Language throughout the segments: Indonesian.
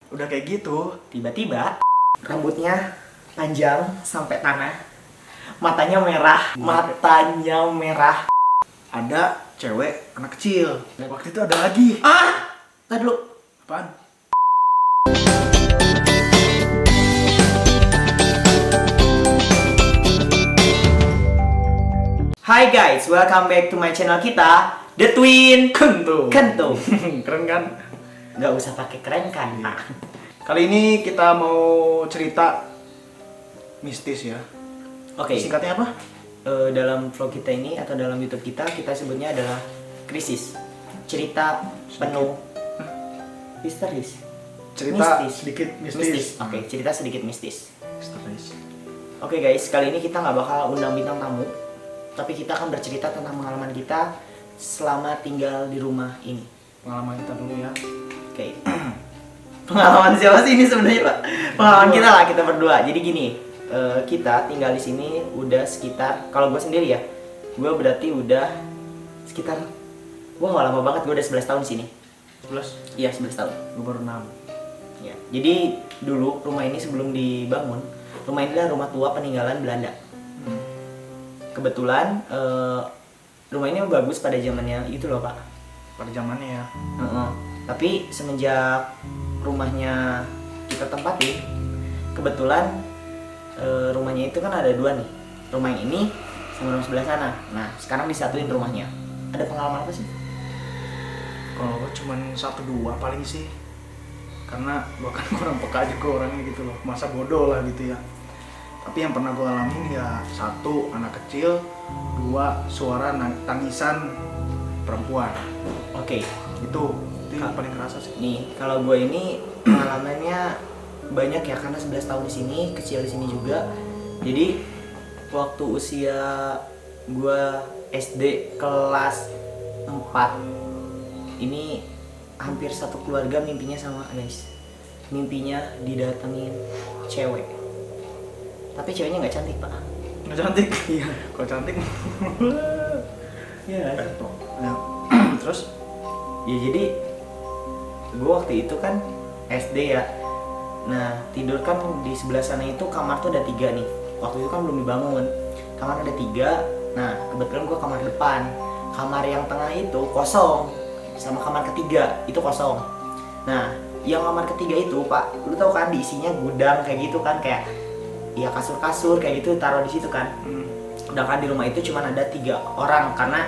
Udah kayak gitu, tiba-tiba rambutnya panjang sampai tanah, matanya merah. ada cewek anak kecil. Waktu itu ada lagi. Tadi dulu. Apaan? Hai guys, welcome back to my channel kita, The Twin Kentung. Keren kan? Nggak usah pakai keren kan? Nah, Kali ini kita mau cerita mistis ya. oke. Singkatnya apa? Dalam vlog kita ini atau dalam YouTube kita sebutnya adalah krisis. Cerita penuh misterius. Cerita Mistis. sedikit mistis. Oke, cerita sedikit mistis. Mistis. Oke guys, kali ini kita nggak bakal undang bintang tamu, tapi kita akan bercerita tentang pengalaman kita selama tinggal di rumah ini. Pengalaman kita dulu ya. Oke. Pengalaman siapa sih ini sebenarnya, Pak? Pengalaman kita lah, kita berdua. Jadi gini, kita tinggal di sini udah sekitar, kalau gue sendiri ya, gue berarti udah sekitar, gue gak lama banget, gue udah 11 tahun di sini. 11? Iya, 11 tahun. Gue baru 6. Ya. Jadi dulu rumah ini sebelum dibangun, rumah ini adalah rumah tua peninggalan Belanda. Kebetulan rumah ini bagus pada zamannya itu loh, Pak. Pada zamannya ya. Tapi semenjak rumahnya kita tempatin, kebetulan rumahnya itu kan ada dua nih, rumah yang ini sama rumah sebelah sana. Nah sekarang disatuin rumahnya. Ada pengalaman apa sih? Kalau gue cuman 1-2 paling sih. Karena gue kan kurang peka juga orangnya gitu loh. Masa bodoh lah gitu ya. Tapi yang pernah gue alamin ya, 1 anak kecil, 2 suara tangisan perempuan. Oke. Itu yang paling kerasa sih. Nih kalau gue ini pengalamannya banyak ya, karena 11 tahun di sini, kecil di sini juga. Jadi waktu usia gue SD kelas 4 ini hampir satu keluarga mimpinya sama guys. Mimpinya didatengin cewek. Tapi ceweknya nggak cantik, Pak. Nggak cantik? Iya. Kalau cantik? Iya. Ya. Terus? Ya jadi gue waktu itu kan SD ya. Nah tidur kan di sebelah sana itu kamar tuh ada 3 nih. Waktu itu kan belum dibangun. Kamar ada 3. Nah kebetulan gue kamar depan. Kamar yang tengah itu kosong. Sama kamar ketiga itu kosong. Nah yang kamar ketiga itu, Pak, lu tau kan diisinya gudang kayak gitu kan, kayak ya kasur-kasur kayak gitu taruh di situ kan. Sedangkan di rumah itu cuma ada 3 orang karena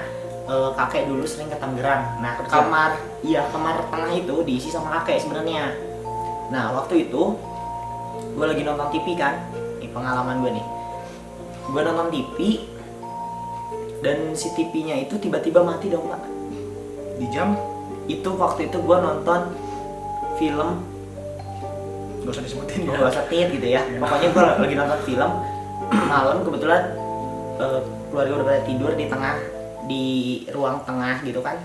kakek dulu sering ke Tangerang. Nah kamar tengah itu diisi sama kakek sebenarnya. Nah waktu itu gue lagi nonton TV kan, ini pengalaman gue nih. Gue nonton TV dan si TV-nya itu tiba-tiba mati dong, Pak. Di jam? Itu waktu itu gue nonton film, Gak usah disebutin gue ya. gak usah tit gitu ya. Pokoknya gue lagi nonton film malam, kebetulan keluarga udah pada tidur di ruang tengah gitu kan.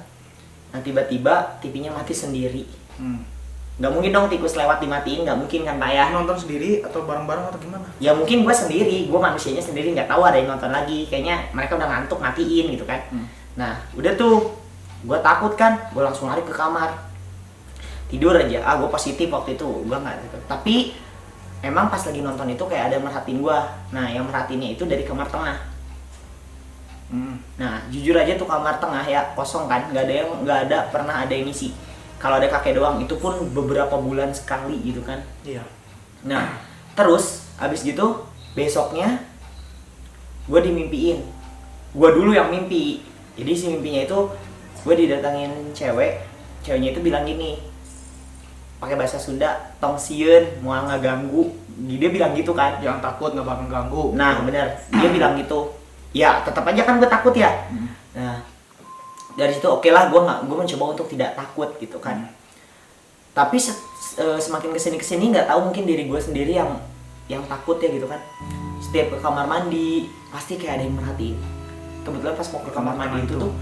Nah tiba-tiba TV-nya mati sendiri. Nggak mungkin dong tikus lewat dimatiin, nggak mungkin kan, Pak ya. Nonton sendiri atau bareng-bareng atau gimana? Ya mungkin gue sendiri, gue manusianya sendiri, nggak tahu ada yang nonton lagi. Kayaknya mereka udah ngantuk matiin gitu kan. Nah udah tuh, gue takut kan, gue langsung lari ke kamar. Tidur aja, gue positif waktu itu, gue nggak gitu. Tapi emang pas lagi nonton itu kayak ada yang merhatiin gue. Nah yang merhatiinnya itu dari kamar tengah. Nah jujur aja tuh kamar tengah ya kosong kan, nggak ada pernah ada yang ngisi. Kalau ada kakek doang, itu pun beberapa bulan sekali gitu kan. Iya. Nah terus abis gitu besoknya gue dimimpiin. Gue dulu yang mimpi. Jadi si mimpinya itu gue didatangin ceweknya itu bilang gini, pakai bahasa Sunda, tong sieun mau ngaganggu. Dia bilang gitu kan. Jangan takut, nggak bakal ganggu. Nah bener, dia bilang gitu. Ya tetap aja kan gue takut ya. Nah dari situ oke lah, gue mencoba untuk tidak takut gitu kan. Tapi semakin kesini nggak tahu, mungkin diri gue sendiri yang takut ya gitu kan. Setiap ke kamar mandi pasti kayak ada yang merhatiin. Kebetulan pas mau ke kamar mandi itu tuh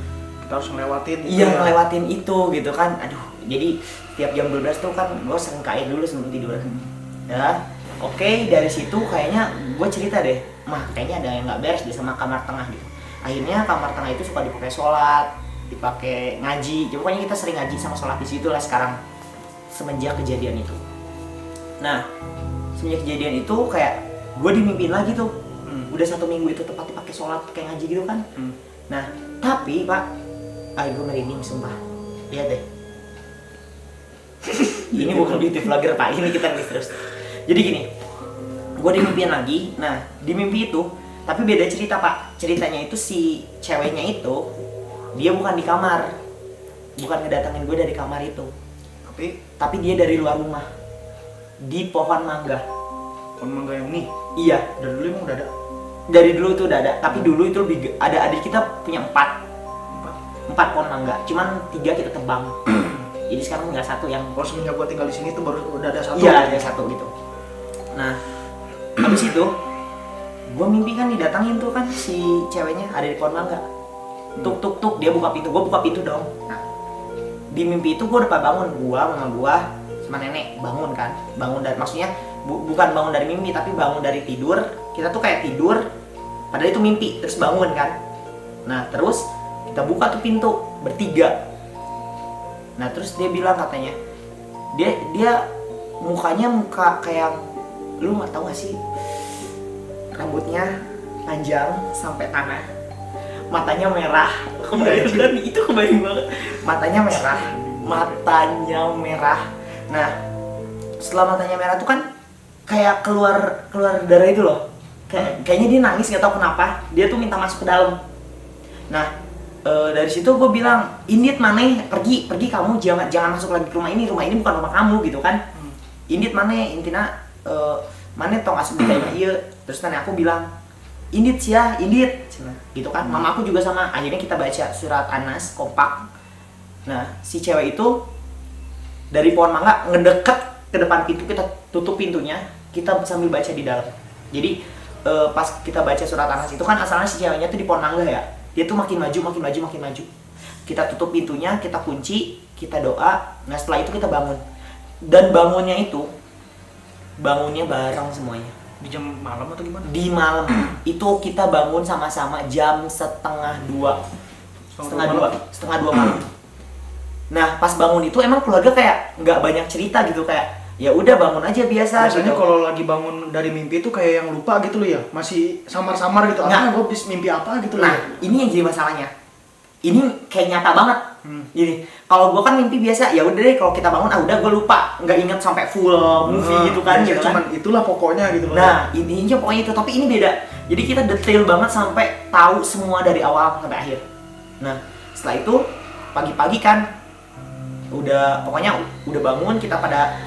kita harus ngelewatin. Iya ngelewatin itu gitu kan. Aduh, jadi tiap jam 12 tuh kan gue sering ke air dulu sebelum tidur. Ya oke, dari situ kayaknya gue cerita deh, mah kayaknya ada yang nggak beres deh sama kamar tengah gitu. Akhirnya kamar tengah itu suka dipakai sholat, dipakai ngaji. Pokoknya kita sering ngaji sama sholat di situ lah sekarang semenjak kejadian itu. Nah semenjak kejadian itu kayak gue dimimpiin lagi tuh. Udah 1 minggu itu tepat pakai sholat kayak ngaji gitu kan. Nah tapi pak, gue merinding sumpah. Lihat deh. Ini bukan beauty vlogger pak, ini kita nulis terus. Jadi gini, gue dimimpiin lagi. Nah di mimpi itu, tapi beda cerita pak. Ceritanya itu si ceweknya itu dia bukan di kamar, bukan ngedatangin gue dari kamar itu, tapi dia dari luar rumah, di pohon mangga. Pohon mangga yang nih? Iya. Dari dulu emang udah ada? Dari dulu itu udah ada, tapi dulu itu lebih ada. Adik kita punya 4 pohon mangga, cuman 3 kita tebang. Jadi sekarang tinggal 1 yang. Oh semenjak gua tinggal di sini tuh baru udah ada 1? Iya ada 1 gitu. Nah habis itu gua mimpi kan didatangin tuh kan si ceweknya ada di pohon mangga. Tuk tuk tuk, dia buka pintu, gua buka pintu dong. Nah di mimpi itu gua udah bangun, mama gua sama nenek bangun kan, bangun dari, maksudnya bukan bangun dari mimpi tapi bangun dari tidur. Kita tuh kayak tidur padahal itu mimpi, terus bangun kan. Nah terus kita buka tuh pintu bertiga. Nah terus dia bilang katanya dia mukanya muka kayak, lu nggak tahu nggak sih, rambutnya panjang sampai tanah, matanya merah. Kebayang kan? Itu kebayang banget. Matanya merah. Nah setelah matanya merah tuh kan kayak keluar darah itu loh. Kayaknya dia nangis, nggak tahu kenapa. Dia tuh minta masuk ke dalam. Nah dari situ gue bilang, Indit maneh, pergi kamu, jangan masuk lagi ke rumah ini bukan rumah kamu gitu kan. Indit maneh, intina maneh tong asup di kayaknya iya. Terus nenek aku bilang, Indit sia, Indit gitu kan. Mama aku juga sama. Akhirnya kita baca surat Anas kompak. Nah si cewek itu dari pohon mangga ngedeket ke depan pintu, kita tutup pintunya, kita sambil baca di dalam. Jadi pas kita baca surat Anas itu kan asalnya si ceweknya tuh di pohon mangga ya. Dia tuh makin maju. Kita tutup pintunya, kita kunci, kita doa. Nah setelah itu kita bangun. Dan bangunnya bareng semuanya. Di jam malam atau gimana? Di malam. Itu kita bangun sama-sama jam setengah dua malam. Nah pas bangun itu emang keluarga kayak nggak banyak cerita gitu, kayak ya udah bangun aja biasa. Biasanya gitu. kalau lagi bangun dari mimpi itu kayak yang lupa gitu loh ya, masih samar-samar gitu. Nah, gue habis mimpi apa gitu loh. Nah ini yang jadi masalahnya. Ini kayak nyata banget. Jadi kalau gue kan mimpi biasa, ya udah deh kalau kita bangun udah gue lupa, nggak inget sampai full movie gitu kan. Ya, gitu cuman kan. itulah pokoknya gitu loh. Nah intinya pokoknya itu, tapi ini beda. Jadi kita detail banget sampai tahu semua dari awal sampai akhir. Nah setelah itu pagi-pagi kan udah bangun, kita pada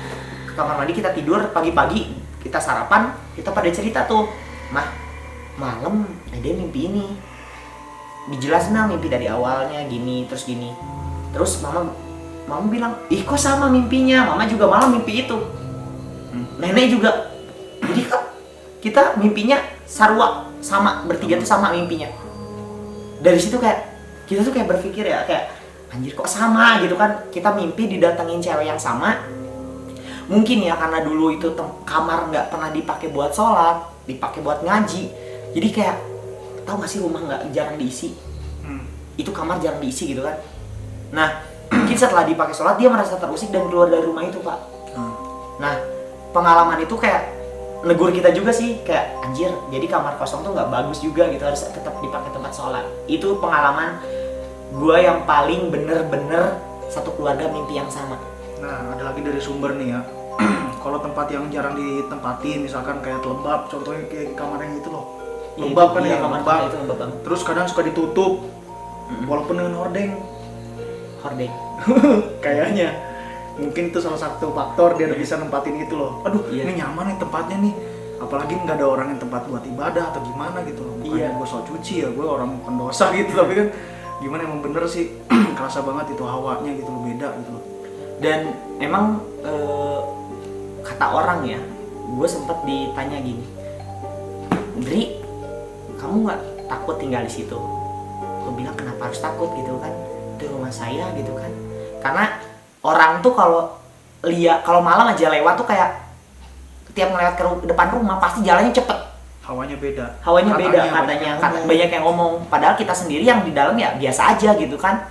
ke kamar mandi, kita tidur. Pagi-pagi kita sarapan, kita pada cerita tuh, mah malam ada mimpi ini, dijelasin mimpi dari awalnya gini terus mama bilang, ih kok sama mimpinya, mama juga malam mimpi itu, nenek juga. Jadi kan kita mimpinya sarua, sama bertiga tuh sama mimpinya. Dari situ kayak kita tuh kayak berpikir ya, kayak anjir kok sama gitu kan. Kita mimpi didatengin cewek yang sama. Mungkin ya karena dulu itu kamar nggak pernah dipakai buat sholat, dipakai buat ngaji. Jadi kayak tahu nggak sih, rumah nggak jarang diisi. Itu kamar jarang diisi gitu kan. Nah mungkin setelah dipakai sholat dia merasa terusik dan keluar dari rumah itu pak. Nah pengalaman itu kayak negur kita juga sih, kayak anjir jadi kamar kosong tuh nggak bagus juga gitu, harus tetap dipakai tempat sholat. Itu pengalaman gue yang paling bener-bener satu keluarga mimpi yang sama. Nah ada lagi dari sumber nih ya. Kalau tempat yang jarang ditempatin, misalkan kayak lembab, contohnya kayak kamar yang itu loh, lembab kan ya, kamar lembab. itu lembab banget. Terus kadang suka ditutup, walaupun dengan hordeng. Kayaknya mungkin itu salah satu faktor dia udah bisa nempatin itu loh. Aduh ini nyaman nih tempatnya nih, apalagi nggak ada orang yang tempat buat ibadah atau gimana gitu loh. Bukannya gue sok cuci ya, gue orang pendosa gitu, tapi kan gimana, emang bener sih kerasa banget itu hawanya gitu loh, beda gitu loh. Dan emang kata orang ya, gue sempet ditanya gini, Dri, kamu nggak takut tinggal di situ? Gue bilang kenapa harus takut gitu kan, itu rumah saya gitu kan. Karena orang tuh kalau malam aja lewat tuh kayak tiap ngelewat ke depan rumah pasti jalannya cepet. Hawanya beda Katanya banyak yang ngomong. Padahal kita sendiri yang di dalam ya biasa aja gitu kan.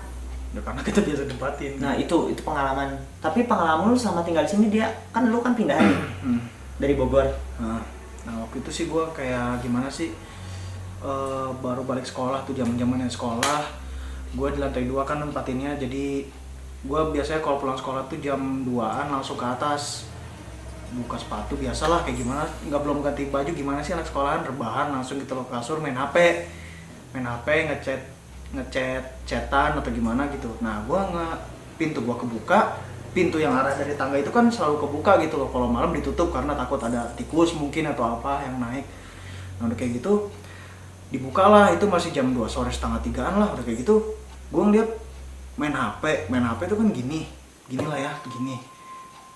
Ya, karena kita biasa tempatin. Nah itu pengalaman. Tapi pengalaman lu selama tinggal di sini, dia kan lu kan pindahan. dari Bogor. Nah waktu itu sih gue kayak gimana sih, baru balik sekolah tuh, zaman-zamannya sekolah. Gue di lantai 2 kan nempatinnya, jadi gue biasanya kalau pulang sekolah tuh jam 2-an langsung ke atas, buka sepatu biasalah kayak gimana, nggak belum ganti baju gimana sih anak sekolahan, rebahan langsung gitu loh kasur, main HP chatan atau gimana gitu. Nah pintu gua kebuka, pintu yang arah dari tangga itu kan selalu kebuka gitu loh, kalau malam ditutup karena takut ada tikus mungkin atau apa yang naik. Nah udah kayak gitu dibukalah, itu masih jam 2 sore setengah 3-an lah, udah kayak gitu gua ngeliat main HP itu kan gini lah ya, gini.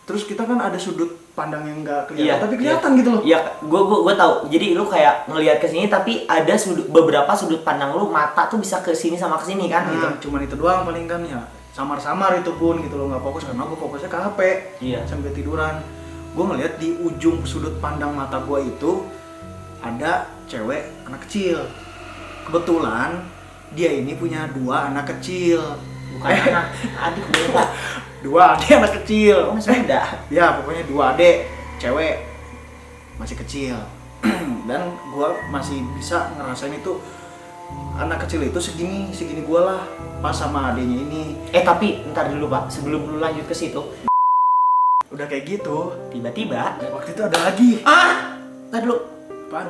Terus kita kan ada sudut pandang yang nggak kelihatan, tapi kelihatan gitu loh. Iya, gue tahu. Jadi lu kayak ngelihat ke sini, tapi ada beberapa sudut pandang lu, mata tuh bisa ke sini sama ke sini kan, gitu. Cuman itu doang paling kan ya, samar-samar itu pun gitu loh, nggak fokus karena gue fokusnya ke HP. Iya. Sambil tiduran, gue ngeliat di ujung sudut pandang mata gue itu ada cewek anak kecil. Kebetulan dia ini punya 2 anak kecil. Bukan anak, adik gue. 2 adik anak kecil. Oh, masih ada? Ya pokoknya 2 adik cewek masih kecil. Dan gue masih bisa ngerasain itu anak kecil itu segini gue lah pas sama adiknya ini. Tapi ntar dulu Pak, sebelum lu lanjut ke situ, udah kayak gitu tiba-tiba waktu itu ada lagi. ntar dulu. Apaan?